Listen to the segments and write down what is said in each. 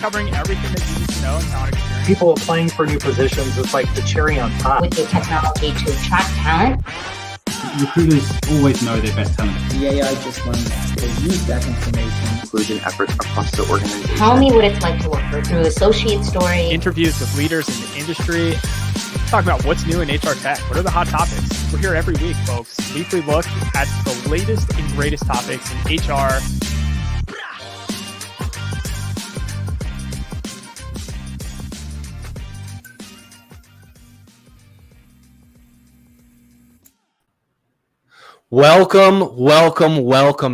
covering everything that you need to know in talent experience. People applying for new positions is like the cherry on top. With the technology to attract talent. Recruiters always know their best talent. The AI just learned that. They use that information. Inclusion efforts across the organization. Tell me what it's like to work for through associate story. Interviews with leaders in the industry. Talk about what's new in HR tech. What are the hot topics? We're here every week, folks. Weekly look at the latest and greatest topics in HR. Welcome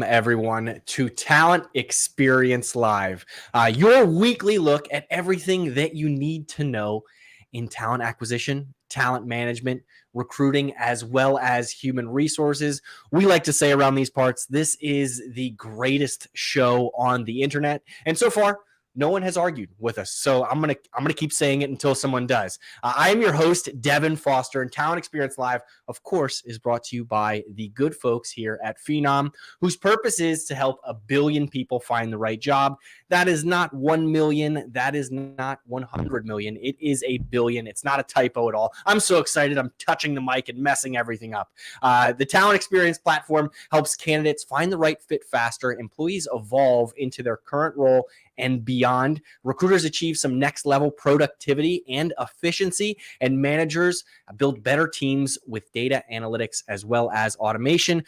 everyone to Talent Experience Live, your weekly look at everything that you need to know in talent acquisition, talent management, recruiting, as well as human resources. We like to say around these parts, this is the greatest show on the internet. And so far, no one has argued with us. So I'm gonna keep saying it until someone does. I am your host, Devin Foster, and Talent Experience Live, of course, is brought to you by the good folks here at Phenom, whose purpose is to help 1 billion people find the right job. That is not 1 million. That is not 100 million. It is 1 billion. It's not a typo at all. I'm so excited. I'm touching the mic and messing everything up. The Talent Experience platform helps candidates find the right fit faster, employees evolve into their current role and beyond. Recruiters achieve some next level productivity and efficiency, and managers build better teams with data analytics as well as automation.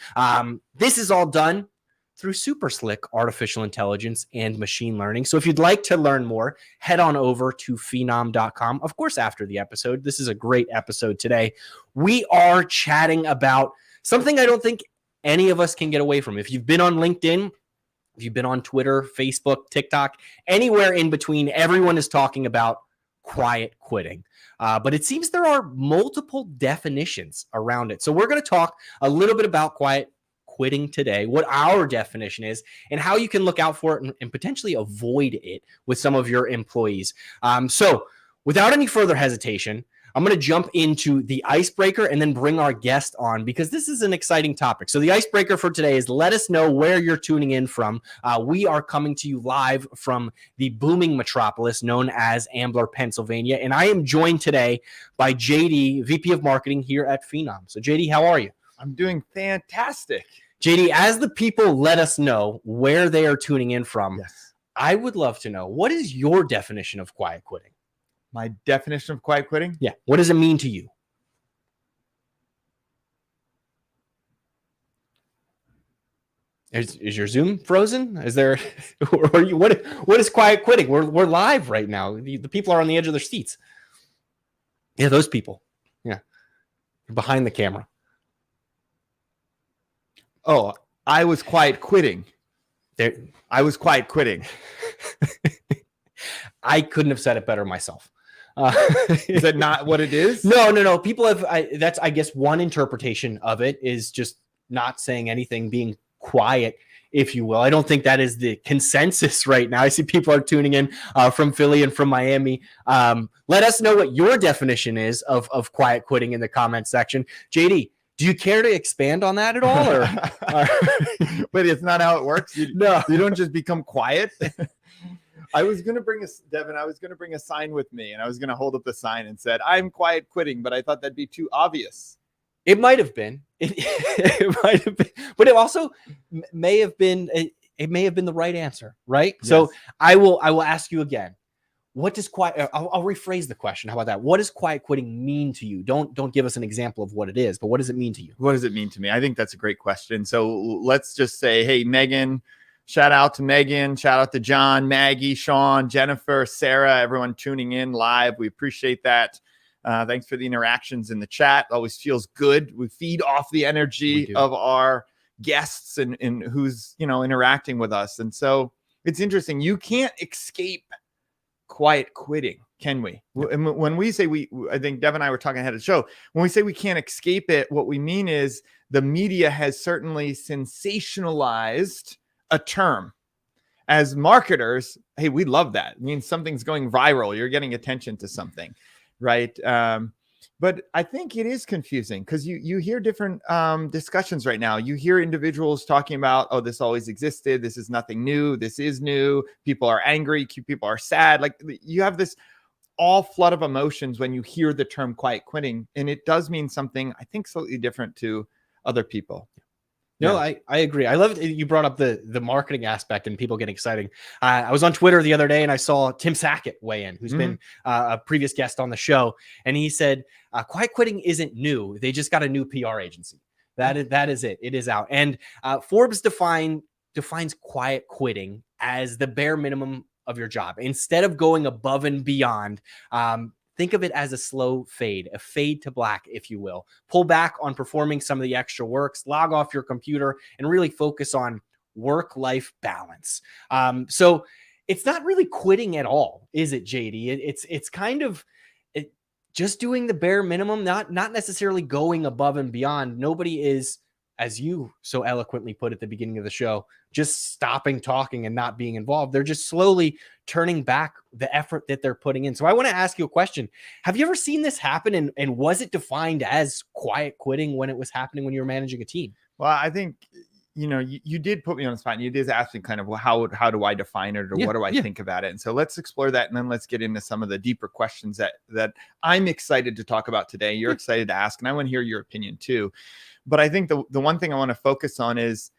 This is all done through super slick artificial intelligence and machine learning. So if you'd like to learn more, head on over to phenom.com. Of course, after the episode, this is a great episode today. We are chatting about something I don't think any of us can get away from. If you've been on LinkedIn, if you've been on Twitter, Facebook, TikTok, anywhere in between, everyone is talking about quiet quitting. But it seems there are multiple definitions around it. So we're going to talk a little bit about quiet quitting today, what our definition is, and how you can look out for it and potentially avoid it with some of your employees. So without any further hesitation, I'm going to jump into the icebreaker and then bring our guest on because this is an exciting topic. So the icebreaker for today is let us know where you're tuning in from. We are coming to you live from the booming metropolis known as Ambler, Pennsylvania. And I am joined today by JD, VP of Marketing here at Phenom. So JD, how are you? I'm doing fantastic. JD, as the people let us know where they are tuning in from, Yes. I would love to know, what is your definition of quiet quitting? My definition of quiet quitting? Yeah. What does it mean to you? Is your Zoom frozen? Is there, or are you, what is quiet quitting? We're live right now. The people are on the edge of their seats. Yeah, those people. Yeah. Behind the camera. Oh, I was quiet quitting. I was quiet quitting. I couldn't have said it better myself. Is that not what it is? No. People have, that's, I guess, one interpretation of it is just not saying anything, being quiet, if you will. I don't think that is the consensus right now. I see people are tuning in from Philly and from Miami. Let us know what your definition is of quiet quitting in the comments section. JD, do you care to expand on that at all? Or But it's not how it works. You don't just become quiet. I was going to bring a sign with me, and I was going to hold up the sign and said, I'm quiet quitting, but I thought that'd be too obvious. It might have been. It might have been, but it also may have been. It may have been the right answer, right? Yes. So I will ask you again. What does quiet? I'll rephrase the question. How about that? What does quiet quitting mean to you? Don't give us an example of what it is, but what does it mean to you? What does it mean to me? I think that's a great question. So let's just say, hey, Megan. Shout out to Megan. Shout out to John, Maggie, Sean, Jennifer, Sarah, everyone tuning in live. We appreciate that. Thanks for the interactions in the chat. Always feels good. We feed off the energy of our guests and who's, interacting with us. And so it's interesting. You can't escape quiet quitting, can we? And when we say I think Dev and I were talking ahead of the show. When we say we can't escape it, what we mean is the media has certainly sensationalized a term. As marketers, hey, we love that. It means something's going viral. You're getting attention to something, right? But I think it is confusing because you hear different discussions right now. You hear individuals talking about, oh, this always existed. This is nothing new. This is new. People are angry. People are sad. Like you have this all flood of emotions when you hear the term quiet quitting. And it does mean something, I think, slightly different to other people. No, Yeah. I agree. I love it. You brought up the marketing aspect and people getting exciting. I was on Twitter the other day and I saw Tim Sackett weigh in, who's been a previous guest on the show. And he said, quiet quitting isn't new. They just got a new PR agency. That is it. It is out. And Forbes defines quiet quitting as the bare minimum of your job. Instead of going above and beyond, think of it as a slow fade, a fade to black, if you will. Pull back on performing some of the extra works, log off your computer, and really focus on work-life balance. So it's not really quitting at all, is it, JD? It's kind of just doing the bare minimum, not necessarily going above and beyond. Nobody is, as you so eloquently put at the beginning of the show, just stopping talking and not being involved. They're just slowly turning back the effort that they're putting in. So I want to ask you a question. Have you ever seen this happen? And was it defined as quiet quitting when it was happening when you were managing a team? Well, I think, you did put me on the spot and you did ask me kind of, well, how do I define it, or what do I think about it? And so let's explore that. And then let's get into some of the deeper questions that I'm excited to talk about today. You're excited to ask, and I want to hear your opinion too. But I think the one thing I want to focus on is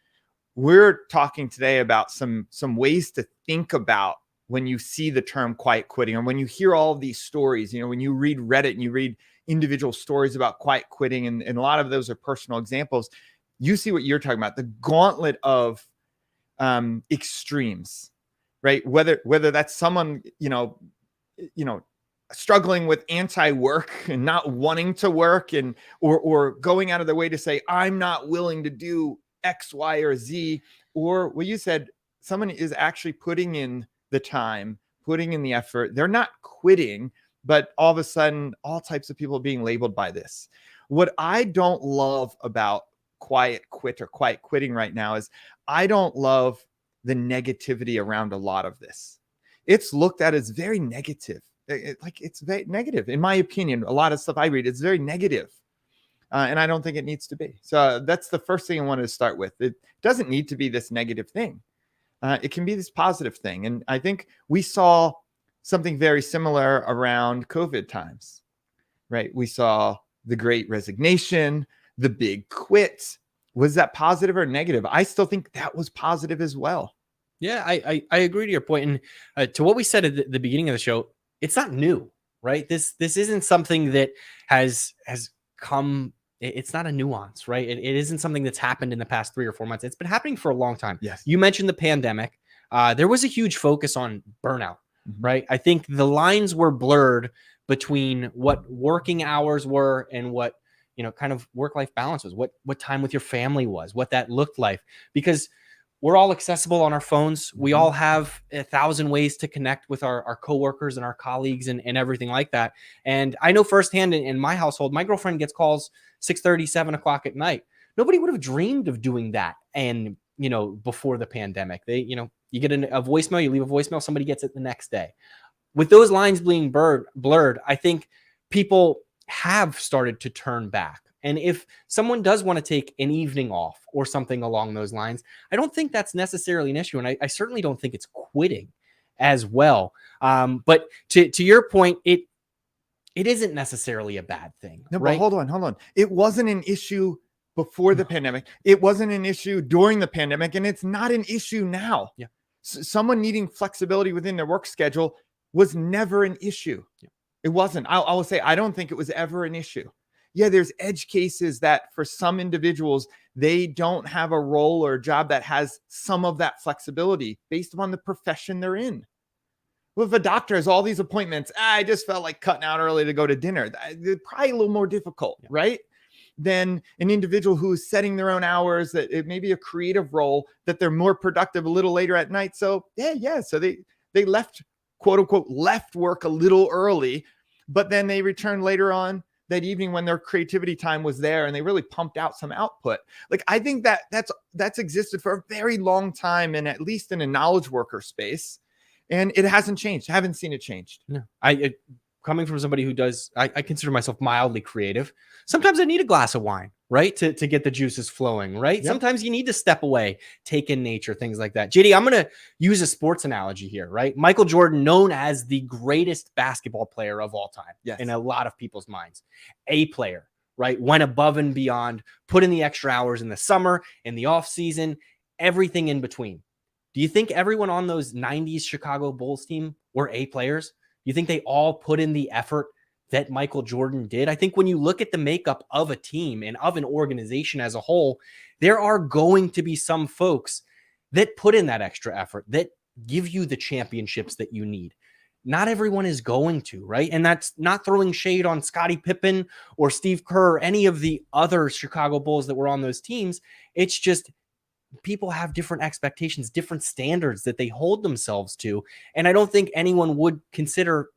we're talking today about some ways to think about when you see the term quiet quitting, or when you hear all of these stories, when you read Reddit and you read individual stories about quiet quitting, and a lot of those are personal examples. You see what you're talking about, the gauntlet of extremes, right? Whether that's someone, struggling with anti-work and not wanting to work, and or going out of their way to say, I'm not willing to do X, Y, or Z, or what you said, someone is actually putting in the time, putting in the effort. They're not quitting, but all of a sudden, all types of people are being labeled by this. What I don't love about quiet quitting right now is I don't love the negativity around a lot of this. It's looked at as very negative. It's very negative, in my opinion. A lot of stuff I read, it's very negative. And I don't think it needs to be. So that's the first thing I wanted to start with. It doesn't need to be this negative thing. It can be this positive thing. And I think we saw something very similar around COVID times, right? We saw the Great Resignation, the big quit. Was that positive or negative? I still think that was positive as well. Yeah, I agree to your point. And to what we said at the beginning of the show, it's not new, right? This isn't something that has come. It's not a nuance, right? It isn't something that's happened in the past 3 or 4 months. It's been happening for a long time. Yes. You mentioned the pandemic. There was a huge focus on burnout, right? I think the lines were blurred between what working hours were and what, kind of work-life balance was, what time with your family was, what that looked like, because we're all accessible on our phones. We all have 1,000 ways to connect with our coworkers and our colleagues and everything like that. And I know firsthand in my household, my girlfriend gets calls 6:30, 7 o'clock at night. Nobody would have dreamed of doing that. And, before the pandemic, you get a voicemail, you leave a voicemail, somebody gets it the next day. With those lines being blurred, I think people have started to turn back. And if someone does want to take an evening off or something along those lines, I don't think that's necessarily an issue. And I certainly don't think it's quitting as well. But to your point, it isn't necessarily a bad thing. No, right? but hold on. It wasn't an issue before the pandemic. It wasn't an issue during the pandemic. And it's not an issue now. Yeah. Someone needing flexibility within their work schedule was never an issue. Yeah. It wasn't. I will say, I don't think it was ever an issue. Yeah, there's edge cases that for some individuals, they don't have a role or a job that has some of that flexibility based upon the profession they're in. Well, if a doctor has all these appointments, I just felt like cutting out early to go to dinner. It's probably a little more difficult, right? Than an individual who is setting their own hours, that it may be a creative role, that they're more productive a little later at night. So so they left, quote unquote, left work a little early, but then they returned later on that evening when their creativity time was there and they really pumped out some output. Like, I think that's existed for a very long time, and at least in a knowledge worker space, and it hasn't changed. I haven't seen it changed. No, coming from somebody who does, I consider myself mildly creative. Sometimes I need a glass of wine, right? To get the juices flowing, right? Yep. Sometimes you need to step away, take in nature, things like that. JD, I'm going to use a sports analogy here, right? Michael Jordan, known as the greatest basketball player of all time, Yes. in a lot of people's minds, a player, right? Went above and beyond, put in the extra hours in the summer, in the off season, everything in between. Do you think everyone on those 90s Chicago Bulls team were A players? You think they all put in the effort that Michael Jordan did? I think when you look at the makeup of a team and of an organization as a whole, there are going to be some folks that put in that extra effort, that give you the championships that you need. Not everyone is going to, right? And that's not throwing shade on Scottie Pippen or Steve Kerr or any of the other Chicago Bulls that were on those teams. It's just people have different expectations, different standards that they hold themselves to. And I don't think anyone would consider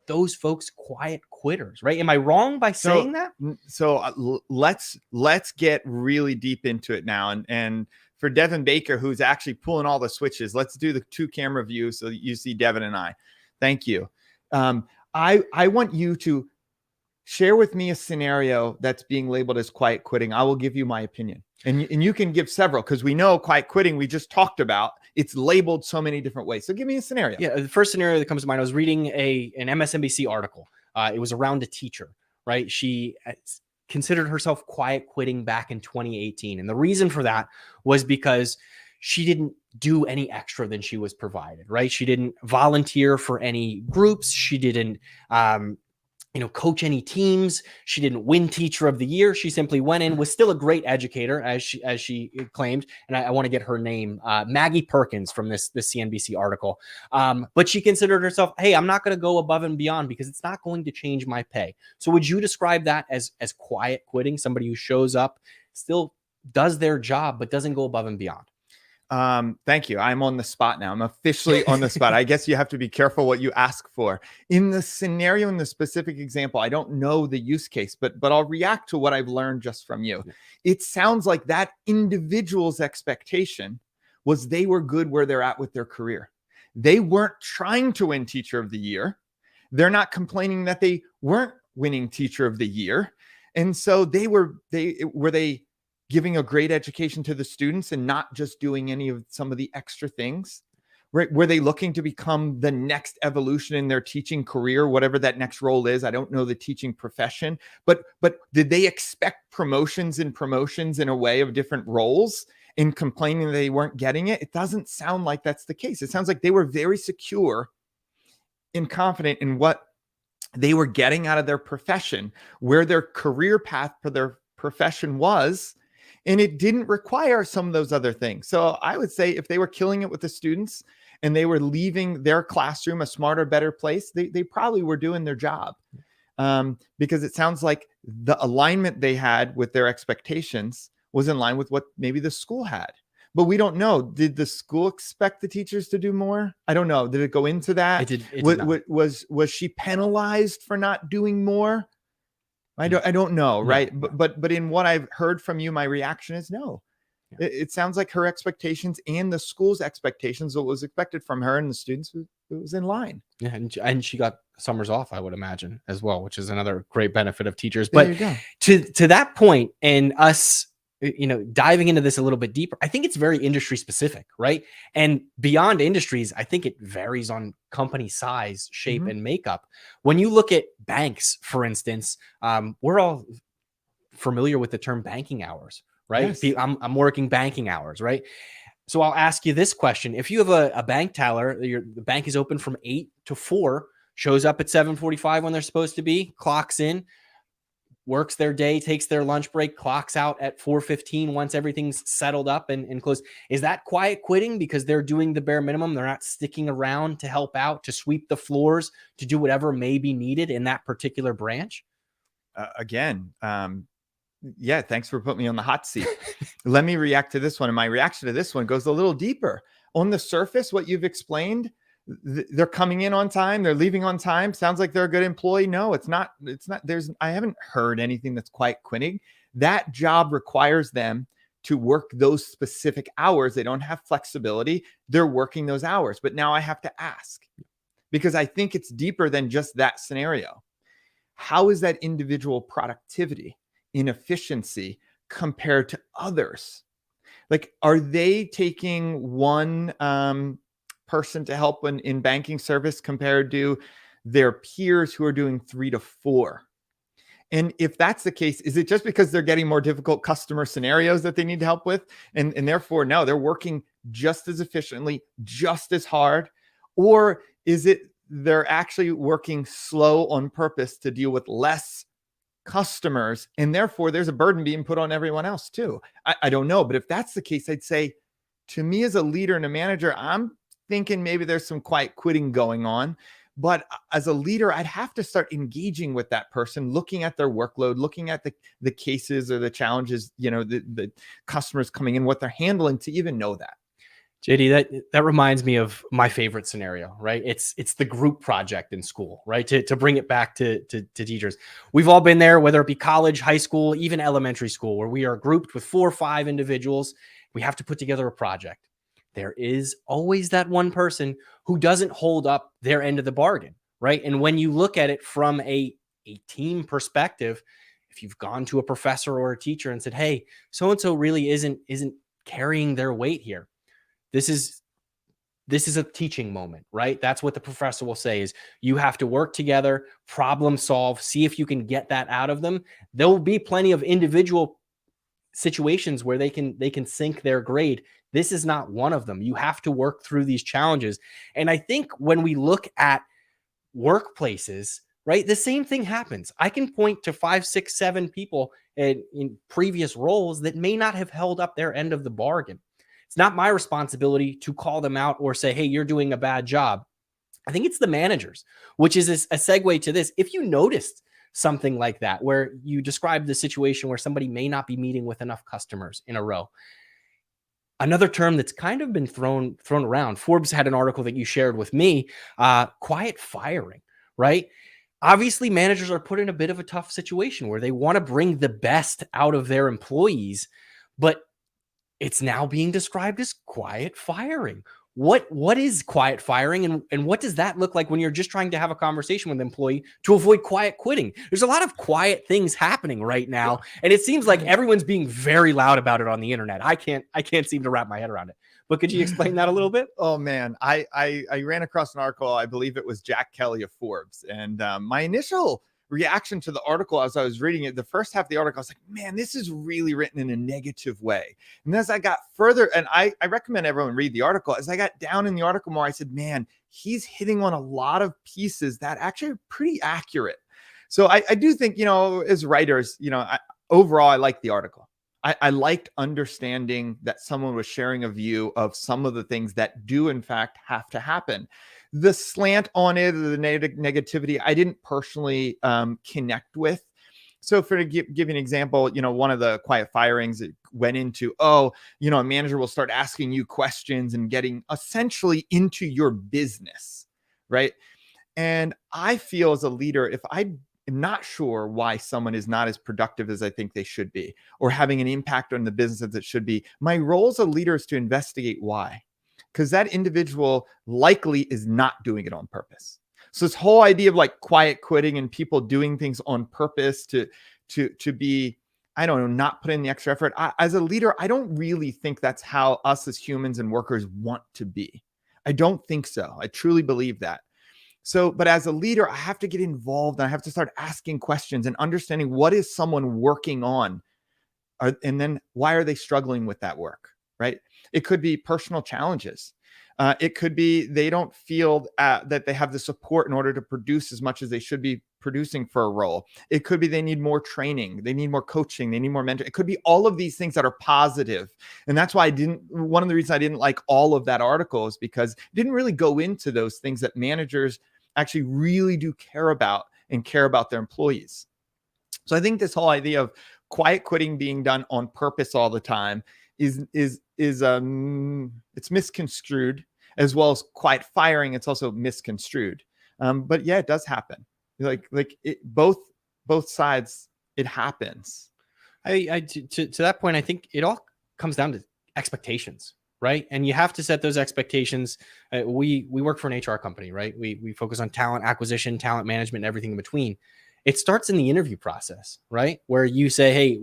those folks quiet quitters, right? Am I wrong by saying that? So let's get really deep into it now. And for Devin Baker, who's actually pulling all the switches, let's do the 2-camera view so that you see Devin and I. Thank you. I want you to share with me a scenario that's being labeled as quiet quitting. I will give you my opinion. And you can give several, because we know quiet quitting, we just talked about, it's labeled so many different ways. So give me a scenario. Yeah, the first scenario that comes to mind, I was reading an MSNBC article. It was around a teacher, right? She considered herself quiet quitting back in 2018. And the reason for that was because she didn't do any extra than she was provided, right? She didn't volunteer for any groups. She didn't coach any teams. She didn't win Teacher of the Year. She simply went in, was still a great educator, as she claimed. And I want to get her name, Maggie Perkins, from this CNBC article. But she considered herself, hey, I'm not going to go above and beyond because it's not going to change my pay. So would you describe that as quiet quitting? Somebody who shows up, still does their job, but doesn't go above and beyond? Thank you. I'm on the spot now. I'm officially on the spot. I guess you have to be careful what you ask for. In the scenario, in the specific example, I don't know the use case, but I'll react to what I've learned just from you. It sounds like that individual's expectation was they were good where they're at with their career. They weren't trying to win Teacher of the Year. They're not complaining that they weren't winning Teacher of the Year. And so were they giving a great education to the students and not just doing any of some of the extra things, right? Were they looking to become the next evolution in their teaching career, whatever that next role is? I don't know the teaching profession, but did they expect promotions in a way of different roles and complaining that they weren't getting it? It doesn't sound like that's the case. It sounds like they were very secure and confident in what they were getting out of their profession, where their career path for their profession was. And it didn't require some of those other things. So I would say if they were killing it with the students and they were leaving their classroom a smarter, better place, they probably were doing their job. Because it sounds like the alignment they had with their expectations was in line with what maybe the school had. But we don't know. Did the school expect the teachers to do more? I don't know. Did it go into that? It did not. Was she penalized for not doing more? I don't know, right? No. But in what I've heard from you, my reaction is no. Yeah. It sounds like her expectations and the school's expectations, what was expected from her and the students, it was in line. Yeah, and she got summers off, I would imagine, as well, which is another great benefit of teachers. There But you go. to that point, and us, diving into this a little bit deeper, I think it's very industry specific, right? And beyond industries, I think it varies on company size, shape, and makeup. When you look at banks, for instance, we're all familiar with the term banking hours, right? Yes. I'm working banking hours, right? So I'll ask you this question. If you have a bank teller, the bank is open from 8 to 4, shows up at 7:45 when they're supposed to be, clocks in, works their day, takes their lunch break, clocks out at 4:15 once everything's settled up and closed. Is that quiet quitting because they're doing the bare minimum? They're not sticking around to help out, to sweep the floors, to do whatever may be needed in that particular branch? Yeah, thanks for putting me on the hot seat. Let me react to this one. And my reaction to this one goes a little deeper. On the surface, what you've explained, they're coming in on time, they're leaving on time. Sounds like they're a good employee. No, it's not. I haven't heard anything that's quiet quitting. That job requires them to work those specific hours. They don't have flexibility. They're working those hours. But now I have to ask, because I think it's deeper than just that scenario. How is that individual productivity in efficiency compared to others? Like, are they taking one person to help in banking service compared to their peers who are doing 3 to 4? And if that's the case, is it just because they're getting more difficult customer scenarios that they need help with? And therefore, no, they're working just as efficiently, just as hard? Or is it they're actually working slow on purpose to deal with less customers, and therefore there's a burden being put on everyone else too? I don't know. But if that's the case, I'd say, to me as a leader and a manager, I'm thinking maybe there's some quiet quitting going on. But as a leader, I'd have to start engaging with that person, looking at their workload, looking at the cases or the challenges, the customers coming in, what they're handling, to even know that. JD, that reminds me of my favorite scenario, right? It's the group project in school, right? To bring it back to teachers. We've all been there, whether it be college, high school, even elementary school, where we are grouped with 4 or 5 individuals. We have to put together a project. There is always that one person who doesn't hold up their end of the bargain, right? And when you look at it from a team perspective, if you've gone to a professor or a teacher and said, hey, so-and-so really isn't carrying their weight here. This is a teaching moment, right? That's what the professor will say is you have to work together, problem solve, see if you can get that out of them. There will be plenty of individual situations where they can sink their grade. This is not one of them. You have to work through these challenges. And I think when we look at workplaces, right, the same thing happens. I can point to 5, 6, 7 people in previous roles that may not have held up their end of the bargain. It's not my responsibility to call them out or say, hey, you're doing a bad job. I think it's the managers, which is a segue to this. If you noticed something like that, where you described the situation where somebody may not be meeting with enough customers in a row, another term that's kind of been thrown around, Forbes had an article that you shared with me, quiet firing, right? Obviously, managers are put in a bit of a tough situation where they want to bring the best out of their employees, but it's now being described as quiet firing. What is quiet firing, and what does that look like when you're just trying to have a conversation with an employee to avoid quiet quitting? There's a lot of quiet things happening right now, and it seems like everyone's being very loud about it on the internet. I can't seem to wrap my head around it. But could you explain that a little bit? Oh man, I ran across an article. I believe it was Jack Kelly of Forbes, and my initial reaction to the article as I was reading it, the first half of the article, I was like, man, this is really written in a negative way. And as I got further, and I recommend everyone read the article, as I got down in the article more, I said, man, he's hitting on a lot of pieces that actually are pretty accurate. So I do think, as writers, overall, I like the article. I liked understanding that someone was sharing a view of some of the things that do, in fact, have to happen. The slant on it, the negativity, I didn't personally connect with. So for to give you an example, one of the quiet firings, it went into, a manager will start asking you questions and getting essentially into your business, right? And I feel as a leader, if I am not sure why someone is not as productive as I think they should be, or having an impact on the business as it should be, my role as a leader is to investigate why. Because that individual likely is not doing it on purpose. So this whole idea of like quiet quitting and people doing things on purpose to be, I don't know, not put in the extra effort. As a leader, I don't really think that's how us as humans and workers want to be. I don't think so. I truly believe that. So, but as a leader, I have to get involved and I have to start asking questions and understanding what is someone working on, and then why are they struggling with that work, right? It could be personal challenges. It could be they don't feel that they have the support in order to produce as much as they should be producing for a role. It could be they need more training. They need more coaching. They need more mentoring. It could be all of these things that are positive. And that's why one of the reasons I didn't like all of that article is because it didn't really go into those things that managers actually really do care about and care about their employees. So I think this whole idea of quiet quitting being done on purpose all the time is it's misconstrued, as well as quiet firing. It's also misconstrued. But yeah, it does happen. Like both sides, it happens. To that point, I think it all comes down to expectations, right? And you have to set those expectations. We work for an HR company, right? We focus on talent acquisition, talent management, and everything in between. It starts in the interview process, right? Where you say, hey,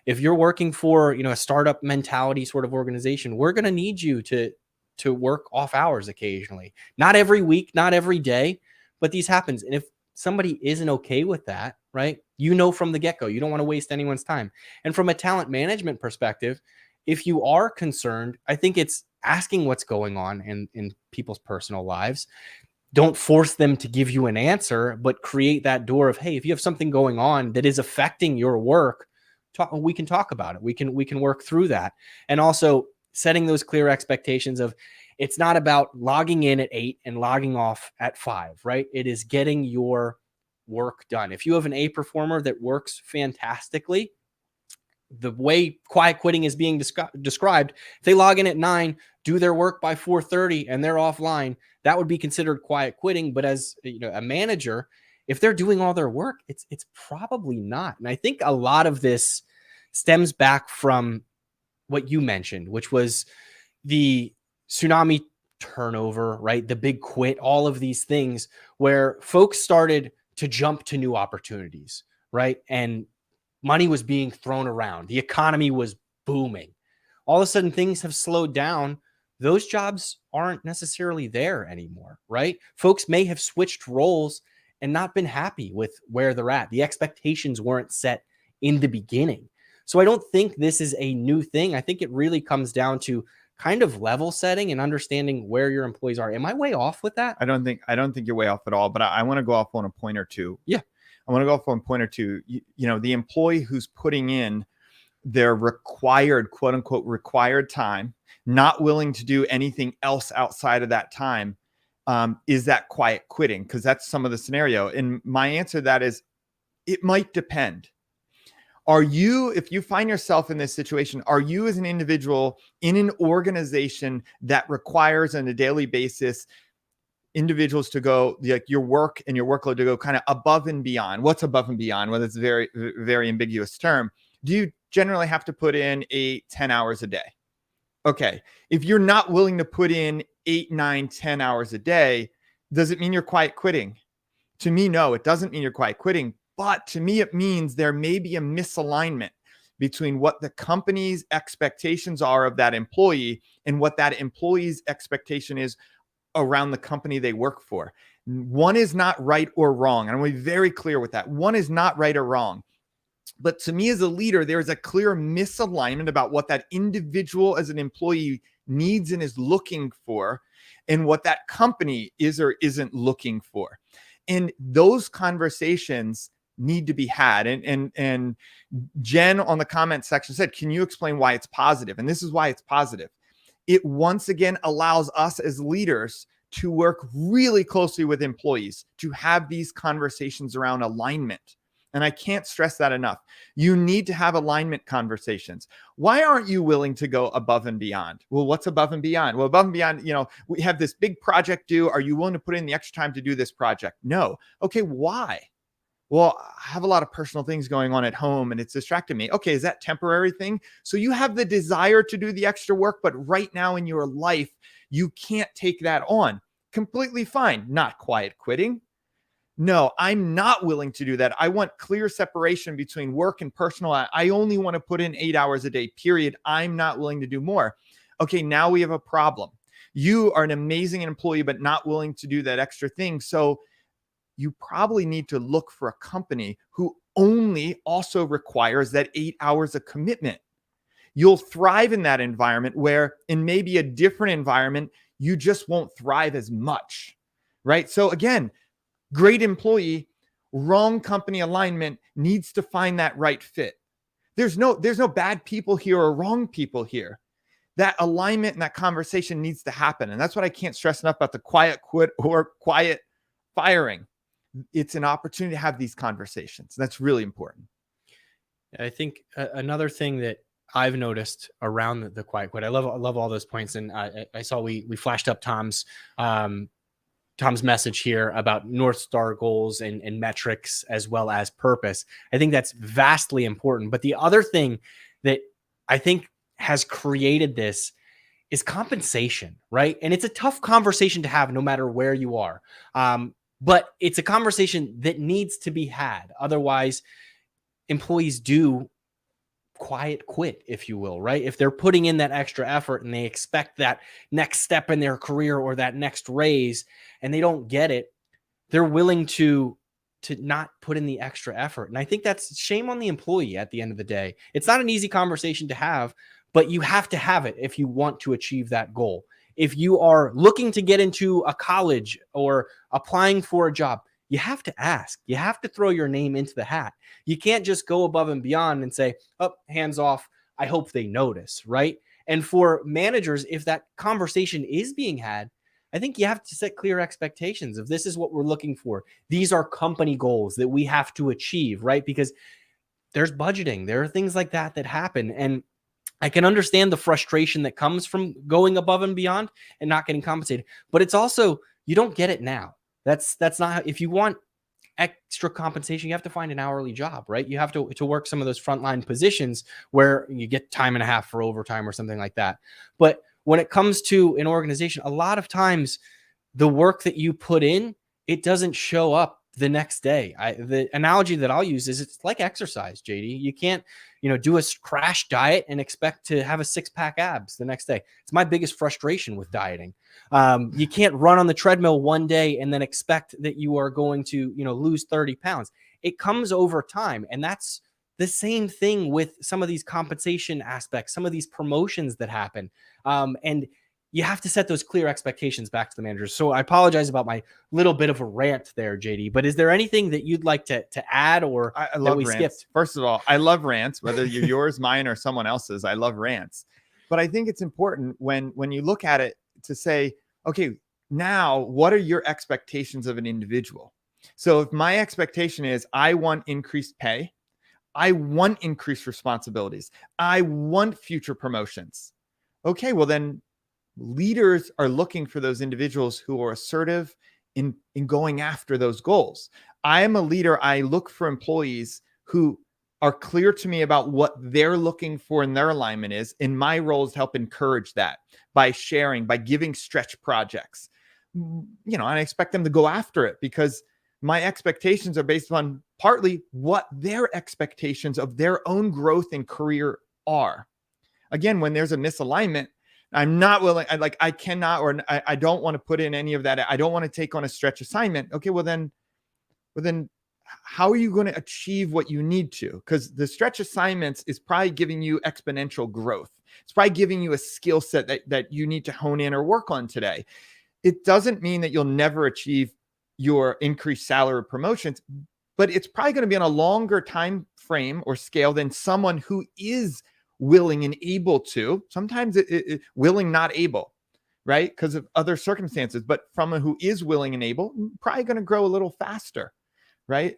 if you're working for, a startup mentality sort of organization, we're going to need you to work off hours occasionally, not every week, not every day, but these happens. And if somebody isn't okay with that, right? From the get-go, you don't want to waste anyone's time. And from a talent management perspective, if you are concerned, I think it's asking what's going on in people's personal lives. Don't force them to give you an answer, but create that door of, hey, if you have something going on that is affecting your work, we can talk about it. We can work through that. And also setting those clear expectations of, it's not about logging in at 8 and logging off at 5, right? It is getting your work done. If you have an A performer that works fantastically, the way quiet quitting is being described, if they log in at 9, do their work by 4:30 and they're offline, that would be considered quiet quitting. But as a manager, if they're doing all their work, it's probably not. And I think a lot of this stems back from what you mentioned, which was the tsunami turnover, right? The big quit, all of these things where folks started to jump to new opportunities, right? And money was being thrown around. The economy was booming. All of a sudden, things have slowed down. Those jobs aren't necessarily there anymore, right? Folks may have switched roles and not been happy with where they're at. The expectations weren't set in the beginning. So I don't think this is a new thing. I think it really comes down to kind of level setting and understanding where your employees are. Am I way off with that? I don't think you're way off at all, but I want to go off on a point or two. Yeah. I want to go off on a point or two. The employee who's putting in their required, quote unquote, required time, not willing to do anything else outside of that time, is that quiet quitting? Because that's some of the scenario. And my answer to that is, it might depend. If you find yourself in this situation, are you as an individual in an organization that requires on a daily basis individuals to go, like your work and your workload to go kind of above and beyond? What's above and beyond? Well, it's a very, very ambiguous term. Do you generally have to put in 8-10 hours a day? Okay. If you're not willing to put in 8, 9, 10 hours a day, does it mean you're quiet quitting? To me, no, it doesn't mean you're quiet quitting. But to me, it means there may be a misalignment between what the company's expectations are of that employee and what that employee's expectation is around the company they work for. One is not right or wrong. And I want to be very clear with that. One is not right or wrong. But to me as a leader, there is a clear misalignment about what that individual as an employee needs and is looking for and what that company is or isn't looking for. And those conversations need to be had. And Jen on the comment section said, can you explain why it's positive? And this is why it's positive. It once again allows us as leaders to work really closely with employees to have these conversations around alignment. And I can't stress that enough. You need to have alignment conversations. Why aren't you willing to go above and beyond? Well, what's above and beyond? Well, above and beyond, we have this big project due. Are you willing to put in the extra time to do this project? No. Okay, why? Well, I have a lot of personal things going on at home and it's distracting me. Okay, is that temporary thing? So you have the desire to do the extra work, but right now in your life, you can't take that on. Completely fine. Not quiet quitting. No, I'm not willing to do that. I want clear separation between work and personal. I only want to put in 8 hours a day, period. I'm not willing to do more. Okay, now we have a problem. You are an amazing employee, but not willing to do that extra thing. So you probably need to look for a company who only also requires that 8 hours of commitment. You'll thrive in that environment where in maybe a different environment, you just won't thrive as much, right? So again, great employee, wrong company alignment, needs to find that right fit. There's no bad people here or wrong people here. That alignment and that conversation needs to happen. And that's what I can't stress enough about the quiet quit or quiet firing. It's an opportunity to have these conversations. That's really important. I think another thing that I've noticed around the quiet quit, I love all those points. And I saw we flashed up Tom's message here about North Star goals and metrics as well as purpose. I think that's vastly important. But the other thing that I think has created this is compensation, right? And it's a tough conversation to have no matter where you are. But it's a conversation that needs to be had. Otherwise, employees do quiet quit, if you will, right? If they're putting in that extra effort and they expect that next step in their career or that next raise and they don't get it, they're willing to not put in the extra effort. And I think that's shame on the employee at the end of the day. It's not an easy conversation to have, but you have to have it if you want to achieve that goal. If you are looking to get into a college or applying for a job, you have to ask. You have to throw your name into the hat. You can't just go above and beyond and say, oh, hands off. I hope they notice, right? And for managers, if that conversation is being had, I think you have to set clear expectations of this is what we're looking for. These are company goals that we have to achieve, right? Because there's budgeting. There are things like that that happen. And I can understand the frustration that comes from going above and beyond and not getting compensated. But it's also, you don't get it now. That's not how, if you want extra compensation, you have to find an hourly job, right? You have to work some of those frontline positions where you get time and a half for overtime or something like that. But when it comes to an organization, a lot of times the work that you put in, it doesn't show up the next day. The analogy that I'll use is it's like exercise, JD. You can't, do a crash diet and expect to have a 6-pack abs the next day. It's my biggest frustration with dieting. You can't run on the treadmill one day and then expect that you are going to, lose 30 pounds. It comes over time. And that's the same thing with some of these compensation aspects, some of these promotions that happen. And you have to set those clear expectations back to the managers. So I apologize about my little bit of a rant there, JD, but is there anything that you'd like to add or I love we rants. skipped? First of all, I love rants, whether you're yours, mine, or someone else's. I love rants. But I think it's important when you look at it to say, okay, now what are your expectations of an individual? So if my expectation is I want increased pay, I want increased responsibilities, I want future promotions. Okay, well then leaders are looking for those individuals who are assertive in going after those goals. I am a leader. I look for employees who are clear to me about what they're looking for in their alignment is. And my role is to help encourage that by sharing, by giving stretch projects. And I expect them to go after it because my expectations are based on partly what their expectations of their own growth and career are. Again, when there's a misalignment, I'm not willing. I cannot, or I don't want to put in any of that. I don't want to take on a stretch assignment. Okay, well then, how are you going to achieve what you need to? Because the stretch assignments is probably giving you exponential growth. It's probably giving you a skill set that you need to hone in or work on today. It doesn't mean that you'll never achieve your increased salary promotions, but it's probably going to be on a longer time frame or scale than someone who is willing and able to. Sometimes it willing, not able, right? Because of other circumstances, but from who is willing and able, probably going to grow a little faster, right?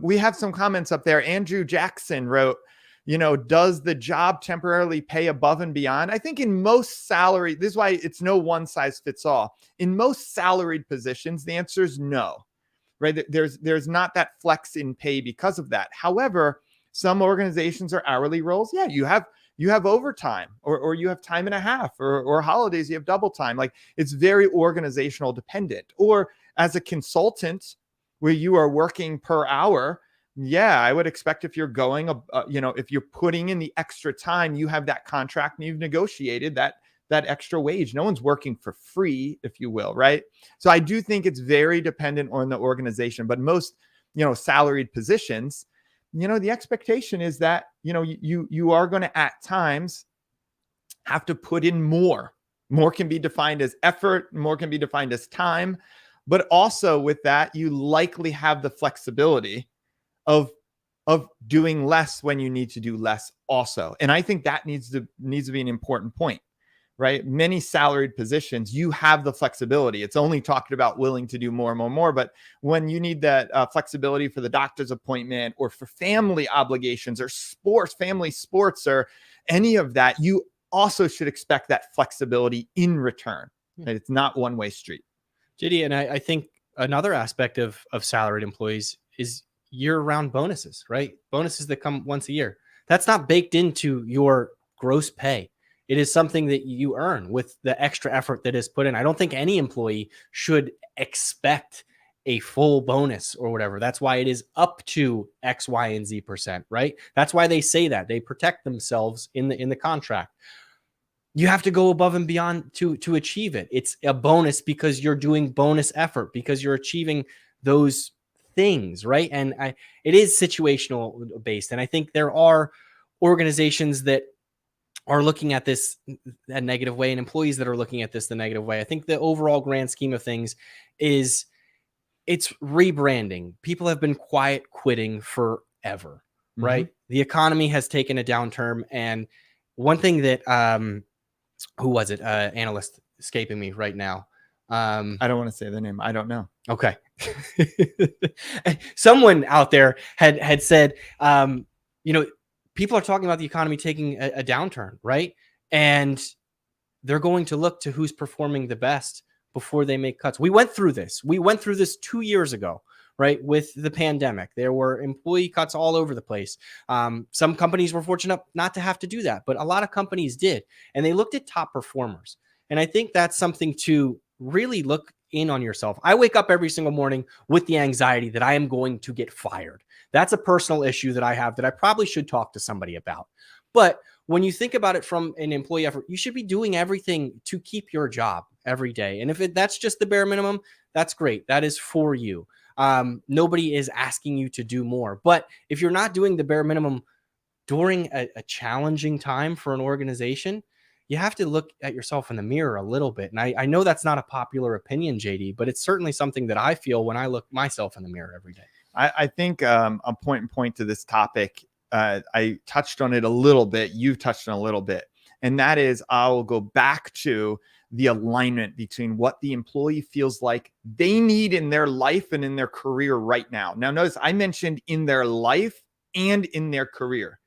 We have some comments up there. Andrew Jackson wrote, does the job temporarily pay above and beyond? I think in most salary, this is why it's no one size fits all. In most salaried positions, the answer is no, right? There's not that flex in pay because of that. However, some organizations are hourly roles. Yeah, you have overtime or you have time and a half or holidays, you have double time. Like it's very organizational dependent. Or as a consultant where you are working per hour, yeah, I would expect if you're going, if you're putting in the extra time, you have that contract and you've negotiated that extra wage. No one's working for free, if you will, right? So I do think it's very dependent on the organization, but most, salaried positions, the expectation is that, you are going to at times have to put in more. More can be defined as effort, more can be defined as time, but also with that, you likely have the flexibility of doing less when you need to do less also. And I think that needs to be an important point, right? Many salaried positions, you have the flexibility. It's only talking about willing to do more and more. But when you need that flexibility for the doctor's appointment or for family obligations or family sports or any of that, you also should expect that flexibility in return. Right? It's not one-way street. JD, and I think another aspect of salaried employees is year-round bonuses, right? Bonuses that come once a year. That's not baked into your gross pay. It is something that you earn with the extra effort that is put in. I don't think any employee should expect a full bonus or whatever. That's why it is up to X, Y, and Z percent, right? That's why they say that. They protect themselves in the contract. You have to go above and beyond to achieve it. It's a bonus because you're doing bonus effort, because you're achieving those things, right? And it is situational based. And I think there are organizations that are looking at this a negative way and employees that are looking at this the negative way. I think the overall grand scheme of things is it's rebranding. People have been quiet quitting forever, right? The economy has taken a downturn. And one thing that, who was it? Analyst escaping me right now. I don't want to say the name. I don't know. Okay. Someone out there had said, people are talking about the economy taking a downturn, right? And they're going to look to who's performing the best before they make cuts. We went through this. 2 years ago, right? With the pandemic, there were employee cuts all over the place. Some companies were fortunate not to have to do that, but a lot of companies did. And they looked at top performers. And I think that's something to really look in on yourself. I wake up every single morning with the anxiety that I am going to get fired. That's a personal issue that I have that I probably should talk to somebody about. But when you think about it from an employee effort, you should be doing everything to keep your job every day. And if that's just the bare minimum, that's great. That is for you. Nobody is asking you to do more. But if you're not doing the bare minimum during a challenging time for an organization, you have to look at yourself in the mirror a little bit. And I know that's not a popular opinion, JD, but it's certainly something that I feel when I look myself in the mirror every day. I think a point to this topic, I touched on it a little bit. You've touched on a little bit. And that is, I'll go back to the alignment between what the employee feels like they need in their life and in their career right now. Now, notice I mentioned in their life and in their career.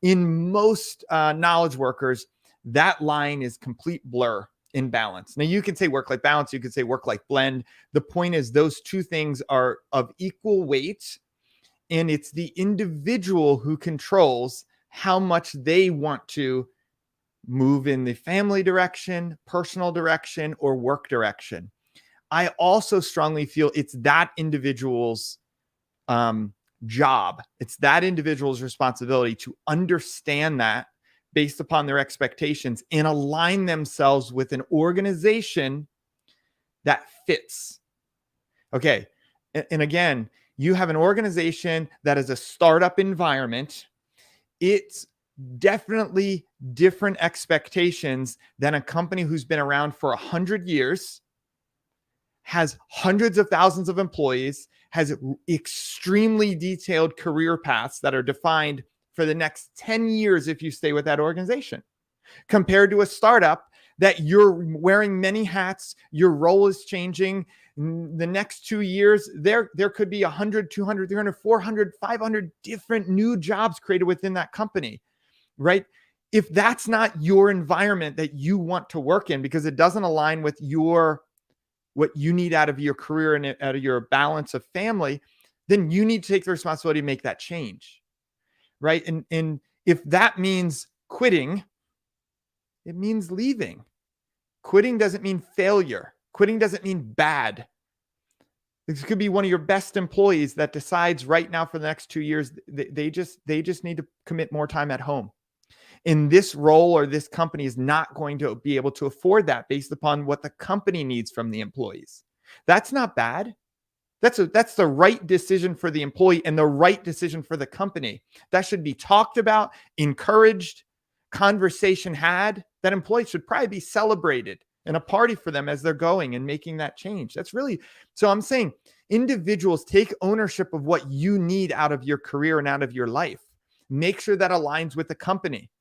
In most knowledge workers, that line is complete blur in balance. Now, you can say work-life balance, you could say work-life blend. The point is those two things are of equal weight, and it's the individual who controls how much they want to move in the family direction, personal direction, or work direction. I also strongly feel it's that individual's job. It's that individual's responsibility to understand that based upon their expectations and align themselves with an organization that fits. Okay. And again, you have an organization that is a startup environment. It's definitely different expectations than a company who's been around for 100 years, has hundreds of thousands of employees, has extremely detailed career paths that are defined for the next 10 years if you stay with that organization, compared to a startup that you're wearing many hats, your role is changing. The next 2 years, there could be 100, 200, 300, 400, 500 different new jobs created within that company, right? If that's not your environment that you want to work in because it doesn't align with what you need out of your career and out of your balance of family, then you need to take the responsibility to make that change. Right. And if that means quitting, it means leaving. Quitting doesn't mean failure. Quitting doesn't mean bad. This could be one of your best employees that decides right now for the next 2 years, they just need to commit more time at home. In this role or this company is not going to be able to afford that based upon what the company needs from the employees. That's not bad. That's the right decision for the employee and the right decision for the company. That should be talked about, encouraged, conversation had. That employee should probably be celebrated and a party for them as they're going and making that change. So I'm saying individuals take ownership of what you need out of your career and out of your life. Make sure that aligns with the company.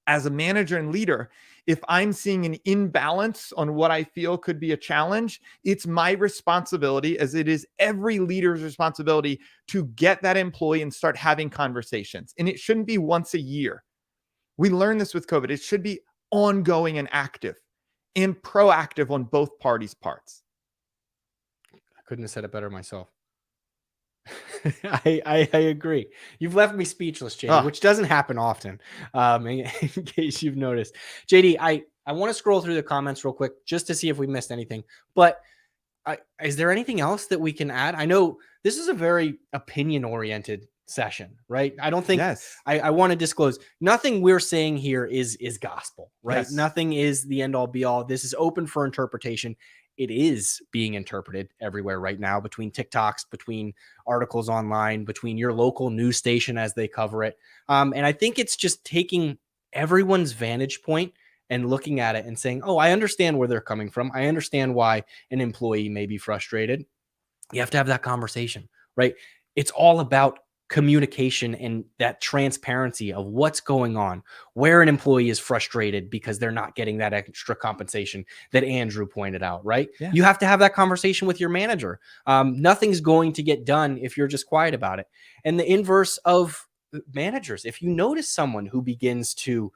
As a manager and leader, if I'm seeing an imbalance on what I feel could be a challenge, it's my responsibility, as it is every leader's responsibility, to get that employee and start having conversations. And it shouldn't be once a year. We learned this with COVID. It should be ongoing and active and proactive on both parties' parts. I couldn't have said it better myself. I agree. You've left me speechless, JD, Ah. which doesn't happen often. In case you've noticed, JD, I want to scroll through the comments real quick just to see if we missed anything. But is there anything else that we can add? I know this is a very opinion oriented session, right? I don't think Yes. I want to disclose nothing we're saying here is gospel, right? Yes. Nothing is the end all be all. This is open for interpretation. It is being interpreted everywhere right now, between TikToks, between articles online, between your local news station as they cover it. And I think it's just taking everyone's vantage point and looking at it and saying, oh, I understand where they're coming from. I understand why an employee may be frustrated. You have to have that conversation, right? It's all about communication and that transparency of what's going on, where an employee is frustrated because they're not getting that extra compensation that Andrew pointed out, right? Yeah. You have to have that conversation with your manager. Nothing's going to get done if you're just quiet about it. And the inverse of managers, if you notice someone who begins to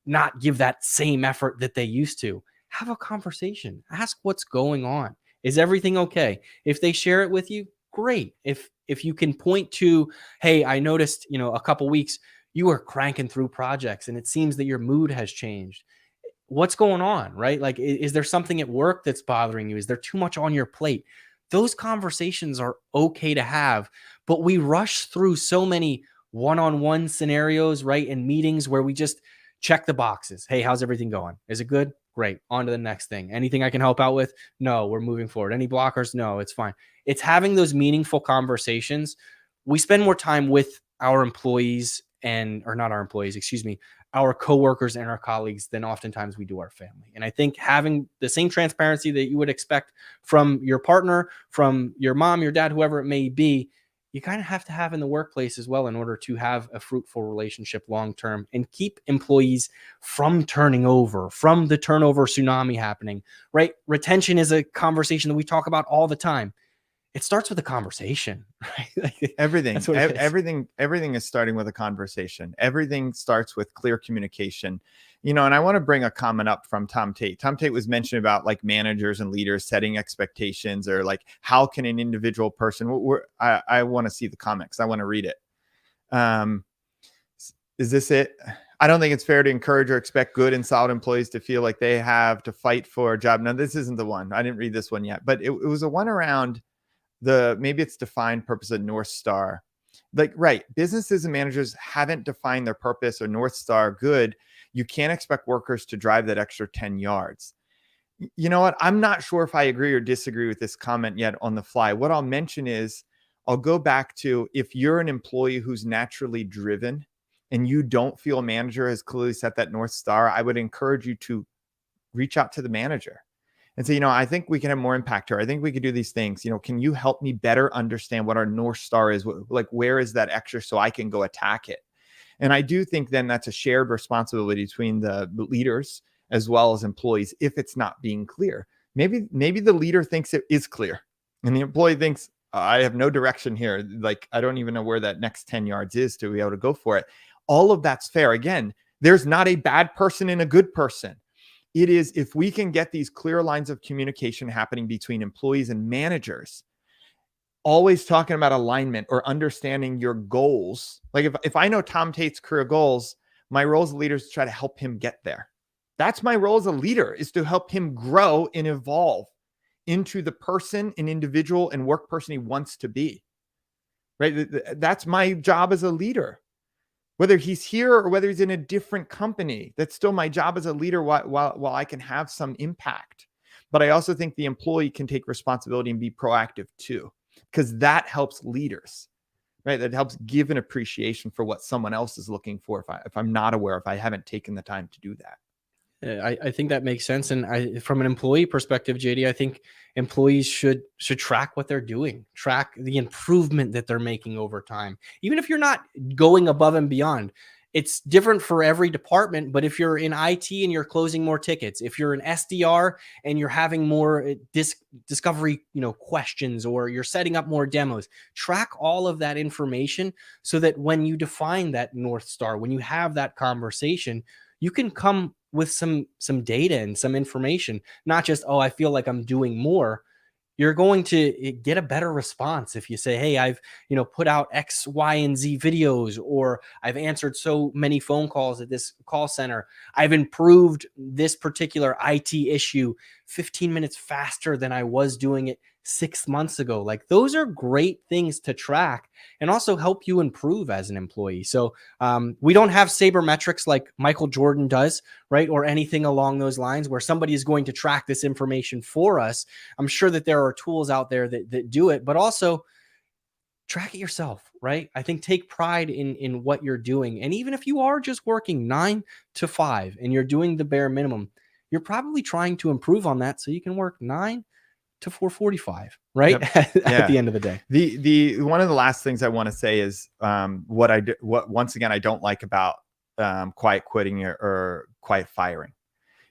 not give that same effort that they used to, have a conversation. Ask what's going on. Is everything okay? If they share it with you, great. If you can point to, hey, I noticed, a couple weeks you were cranking through projects and it seems that your mood has changed. What's going on, right? Like, is there something at work that's bothering you? Is there too much on your plate? Those conversations are okay to have, but we rush through so many one-on-one scenarios, right? And meetings where we just check the boxes. Hey, how's everything going? Is it good? Great. On to the next thing. Anything I can help out with? No, we're moving forward. Any blockers? No, it's fine. It's having those meaningful conversations. We spend more time with our employees or not our employees, excuse me, our coworkers and our colleagues than oftentimes we do our family. And I think having the same transparency that you would expect from your partner, from your mom, your dad, whoever it may be, you kind of have to have in the workplace as well in order to have a fruitful relationship long-term and keep employees from turning over, from the turnover tsunami happening, right? Retention is a conversation that we talk about all the time. It starts with a conversation, right? Everything, That's what it is. everything is starting with a conversation. Everything starts with clear communication. And I want to bring a comment up from Tom Tate. Tom Tate was mentioning about like managers and leaders setting expectations, or like how can an individual person, I want to see the comment because I want to read it. Is this it? I don't think it's fair to encourage or expect good and solid employees to feel like they have to fight for a job. Now, this isn't the one. I didn't read this one yet, but it was a one around maybe it's defined purpose of North Star. Like, right, businesses and managers haven't defined their purpose or North Star good. You can't expect workers to drive that extra 10 yards. You know what? I'm not sure if I agree or disagree with this comment yet on the fly. What I'll mention is I'll go back to, if you're an employee who's naturally driven and you don't feel a manager has clearly set that North Star, I would encourage you to reach out to the manager and say, I think we can have more impact here. I think we could do these things. Can you help me better understand what our North Star is? Like, where is that extra so I can go attack it? And I do think then that's a shared responsibility between the leaders as well as employees if it's not being clear. Maybe the leader thinks it is clear and the employee thinks, I have no direction here. Like, I don't even know where that next 10 yards is to be able to go for it. All of that's fair. Again, there's not a bad person and a good person. It is, if we can get these clear lines of communication happening between employees and managers, always talking about alignment or understanding your goals. Like, if I know Tom Tate's career goals, my role as a leader is to try to help him get there. That's my role as a leader, is to help him grow and evolve into the person and individual and work person he wants to be. Right? That's my job as a leader. Whether he's here or whether he's in a different company, that's still my job as a leader while I can have some impact. But I also think the employee can take responsibility and be proactive too, because that helps leaders, right? That helps give an appreciation for what someone else is looking for if I'm not aware, if I haven't taken the time to do that. I think that makes sense. And from an employee perspective, JD, I think employees should track what they're doing, track the improvement that they're making over time. Even if you're not going above and beyond, it's different for every department. But if you're in IT and you're closing more tickets, if you're an SDR and you're having more discovery, questions, or you're setting up more demos, track all of that information so that when you define that North Star, when you have that conversation, you can come with some data and some information, not just, I feel like I'm doing more. You're going to get a better response if you say, hey, I've, put out X, Y, and Z videos, or I've answered so many phone calls at this call center. I've improved this particular IT issue 15 minutes faster than I was doing it 6 months ago. Like, those are great things to track and also help you improve as an employee. So we don't have sabermetrics like Michael Jordan does, right? Or anything along those lines where somebody is going to track this information for us. I'm sure that there are tools out there that do it, but also track it yourself, right? I think take pride in what you're doing. And even if you are just working 9 to 5 and you're doing the bare minimum, you're probably trying to improve on that so you can work 9 to 4:45, right? Yep. At the end of the day. The one of the last things I want to say is what once again I don't like about quiet quitting or quiet firing.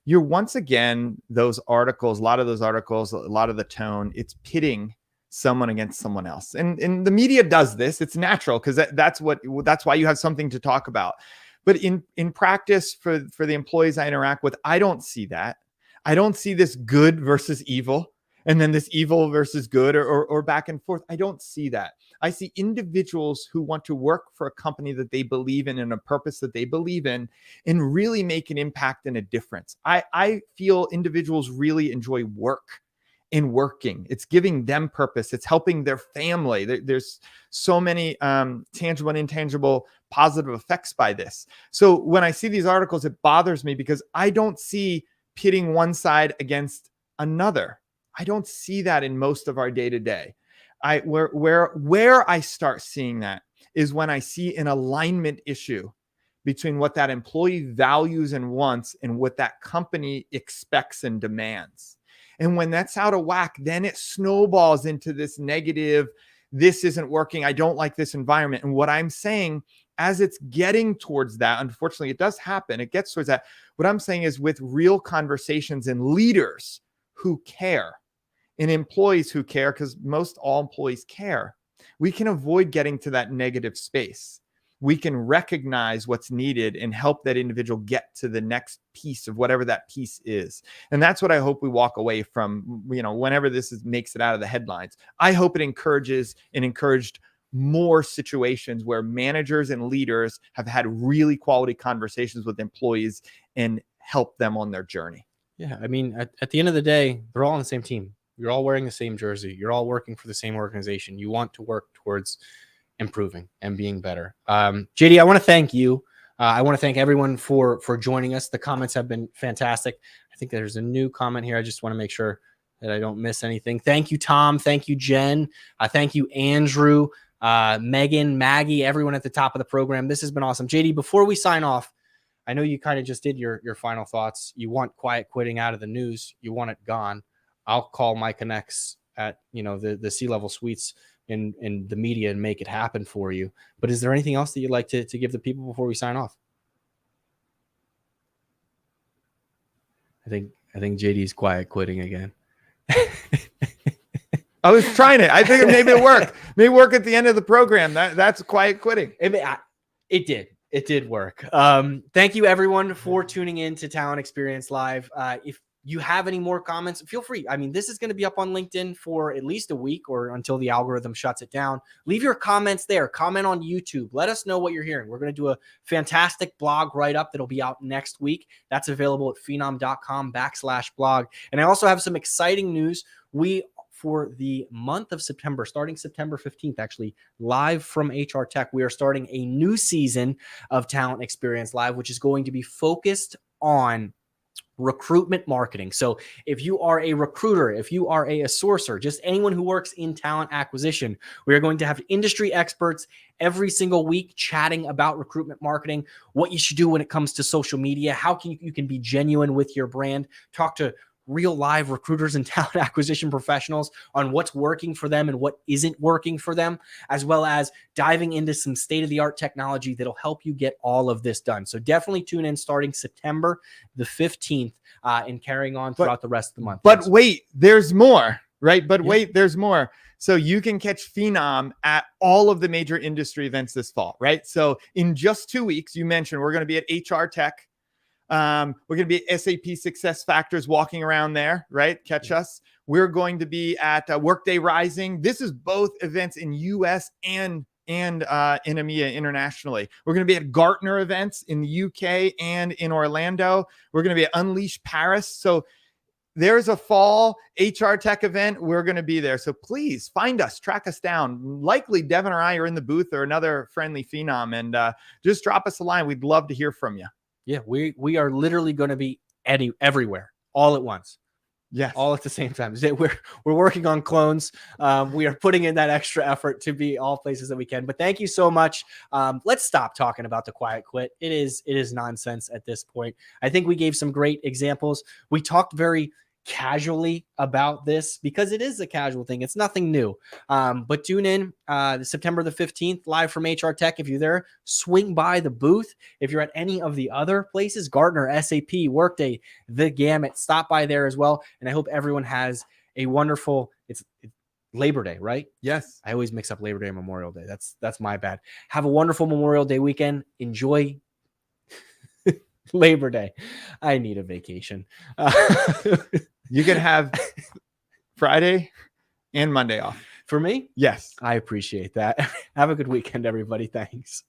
You're once again, those articles, a lot of the tone, it's pitting someone against someone else. And the media does this. It's natural because that's why you have something to talk about. But in practice for the employees I interact with, I don't see that. I don't see this good versus evil. And then this evil versus good or back and forth. I don't see that. I see individuals who want to work for a company that they believe in and a purpose that they believe in and really make an impact and a difference. I feel individuals really enjoy work and working. It's giving them purpose. It's helping their family. There's so many tangible and intangible positive effects by this. So when I see these articles, it bothers me because I don't see pitting one side against another. I don't see that in most of our day-to-day. Where I start seeing that is when I see an alignment issue between what that employee values and wants and what that company expects and demands. And when that's out of whack, then it snowballs into this negative, this isn't working, I don't like this environment. And what I'm saying, as it's getting towards that, unfortunately, it does happen, it gets towards that. What I'm saying is with real conversations and leaders who care, and employees who care, because most all employees care, we can avoid getting to that negative space. We can recognize what's needed and help that individual get to the next piece of whatever that piece is. And that's what I hope we walk away from, whenever makes it out of the headlines. I hope it encouraged more situations where managers and leaders have had really quality conversations with employees and help them on their journey. Yeah. I mean, at the end of the day, they're all on the same team. You're all wearing the same jersey. You're all working for the same organization. You want to work towards improving and being better. JD, I want to thank you. I want to thank everyone for joining us. The comments have been fantastic. I think there's a new comment here. I just want to make sure that I don't miss anything. Thank you, Tom. Thank you, Jen. Thank you, Andrew, Megan, Maggie, everyone at the top of the program. This has been awesome. JD, before we sign off, I know you kind of just did your final thoughts. You want quiet quitting out of the news. You want it gone. I'll call my connects at, the C-level suites in the media and make it happen for you. But is there anything else that you'd like to give the people before we sign off? I think JD's quiet quitting again. I was trying it. I think maybe it worked. Maybe work at the end of the program. That's quiet quitting. It did. It did work. Thank you, everyone, for tuning in to Talent Experience Live. If you have any more comments, feel free. I mean, this is going to be up on LinkedIn for at least a week or until the algorithm shuts it down. Leave your comments there. Comment on YouTube. Let us know what you're hearing. We're going to do a fantastic blog write-up that'll be out next week. That's available at phenom.com/blog. And I also have some exciting news. For the month of September, starting September 15th, actually, live from HR Tech, we are starting a new season of Talent Experience Live, which is going to be focused on recruitment marketing. So if you are a recruiter, if you are a sourcer, just anyone who works in talent acquisition, we are going to have industry experts every single week chatting about recruitment marketing, what you should do when it comes to social media, how you can be genuine with your brand, talk to real live recruiters and talent acquisition professionals on what's working for them and what isn't working for them, as well as diving into some state-of-the-art technology that'll help you get all of this done. So definitely tune in starting September the 15th and carrying on throughout the rest of the month. But wait, there's more, right? Wait, there's more. So you can catch Phenom at all of the major industry events this fall, right? So in just 2 weeks, you mentioned we're going to be at HR Tech. We're going to be at SAP Success Factors walking around there, right? Catch us. We're going to be at Workday Rising. This is both events in US and in EMEA internationally. We're going to be at Gartner events in the UK and in Orlando. We're going to be at Unleash Paris. So there's a fall HR tech event. We're going to be there. So please find us, track us down. Likely Devin or I are in the booth or another friendly phenom, and just drop us a line. We'd love to hear from you. Yeah, we are literally going to be everywhere all at once. Yes. All at the same time. We're working on clones. We are putting in that extra effort to be all places that we can. But thank you so much. Let's stop talking about the quiet quit. It is nonsense at this point. I think we gave some great examples. We talked very casually about this because it is a casual thing. It's nothing new. But tune in September the 15th, live from HR Tech. If you're there, swing by the booth. If you're at any of the other places, Gartner, SAP, Workday, the gamut, stop by there as well. And I hope everyone has a wonderful, it's Labor Day, right? Yes. I always mix up Labor Day and Memorial Day. That's my bad. Have a wonderful Memorial Day weekend. Enjoy Labor Day. I need a vacation. You can have Friday and Monday off. For me? Yes. I appreciate that. Have a good weekend, everybody. Thanks.